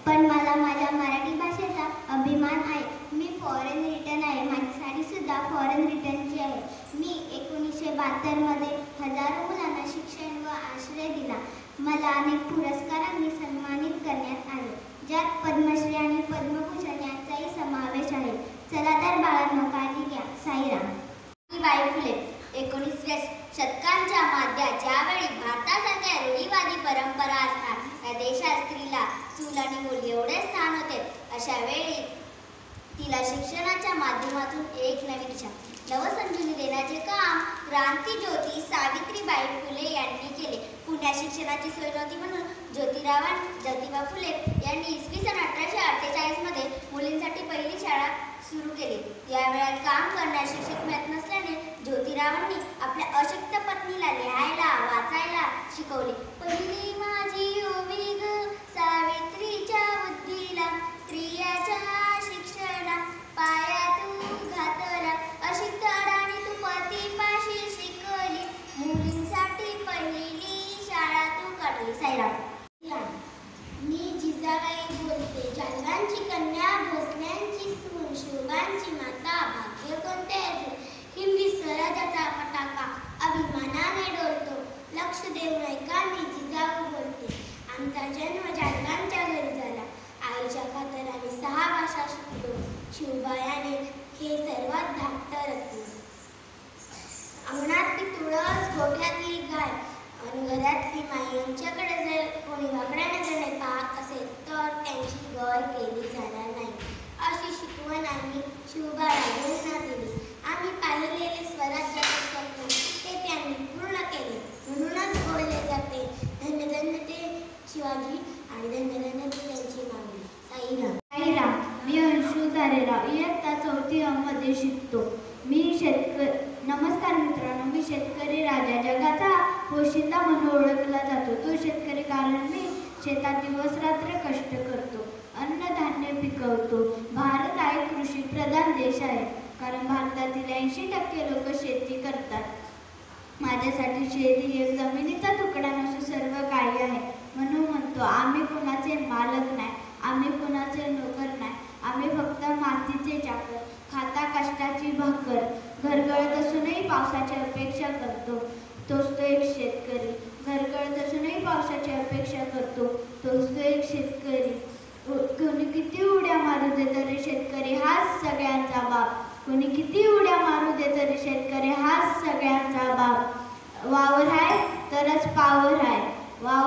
पण मला माझ्या मराठी भाषेचा अभिमान आहे. मी फॉरेन रिटर्न आहे. माझी साडीसुद्धा फॉरेन रिटर्नची आहे. मी 1972 मध्ये हजारो मुलांना शिक्षण व आश्रय दिला. मला अनेक पुरस्कारांनी सन्मानित करण्यात आले, ज्यात पद्मश्री आणि पद्मभूषण यांचाही समावेश आहे. चला तर बाळांनो, काळजी घ्या. साईराम. सावित्रीबाई फुले 19व्या शतकाच्या मध्यात ज्यावेळी भारतासारख्या रूढीवादी परंपरा असणार या देशात स्त्रीला चूल आणि मूल एवढे स्थान होते, अशा वेळी तिला शिक्षणाच्या माध्यमातून एक नवी दिशा, नवसंजीवनी देण्याचे काम क्रांतीज्योती सावित्रीबाई फुले यांनी केले. पुण्यात शिक्षणाची सोय नव्हती म्हणून ज्योतिबा फुले यांनी इसवी सन 1848 मध्ये मुलींसाठी पहिली शाळा सुरू केली. या वेळात काम करण्यास शिक्षक मिळत नसल्याने ज्योतिरावांनी आपल्या अशक्त पत्नीला लिहायला वाचायला शिकवले. पहिली माझी ओवी ग सावित्रीच्या बुद्धीला, स्त्रियाच्या शिक्षणा पाया तू घातला, अशिक्त अडाणी तू पतीपाशी शिकली, मुलींसाठी पहिली शाळा तू काढली. साईराम. मी जिजाबाई बोलते. जालगांची कन्या, भोसल्यांची सून, शोभांची माता, भाग्य कोणते हिंदी स्वराज्याचा पताका अभिमानाने डोलतो. लक्ष देऊन ऐका, मी जिजाऊ बोलते. आमचा जन्म जालगांच्या घरी झाला. आईच्या खातर आम्ही 6 भाषा शिकलो. शिवबायाने हे सर्वात धाकटं रत्न. अंगणातली तुळस, गोठ्यातली गाय आणि घरातली माई यांच्याकडे जर कोणी वाकड्या नजरेने पाहत असेल तर त्यांची गय केली जाणार नाही, अशी शिकवण आम्ही शिवबाराजांना दिली. आम्ही पाहिलेले स्वराज्याचे स्वप्न ते त्यांनी पूर्ण केले. म्हणूनच बोलले जाते, धन्य धन्य ते शिवाजी आणि धन्य धन्य ते त्यांची मागणी. साईराम. साईराम. मी अंशू धारेराव, इयत्ता 4थी मध्ये शिकतो. नमस्कार मित्रांनो, मी शेतकरी राजा, जगाचा पोशिंदा म्हणून ओळखला जातो. तो शेतकरी कारण मी शेतात दिवस रात्र कष्ट करतो, अन्नधान्य पिकवतो. भारत हा एक कृषी प्रधान देश आहे, कारण भारतातील 80% लोक शेती करतात. माझ्यासाठी शेती एक जमिनीचा तुकडा नसून सर्व काही आहे. म्हणून म्हणतो, आम्ही कुणाचे मालक नाही, आम्ही कुणाचे नोकर नाही, आम्ही फक्त मातीचे चाकर, खाता कष्टाची भाकर. घरगळत असूनही पावसाची अपेक्षा करतो, तोच तो एक शेतकरी. घरगळत असूनही पावसाची अपेक्षा करतो, तोच तो एक शेतकरी. कोणी किती उड्या मारू दे तरी शेतकरी हाच सगळ्यांचा बाप. कोणी किती उड्या मारू दे तरी शेतकरी हाच सगळ्यांचा बाप. वावर आहे तरच पावर आहे, वावर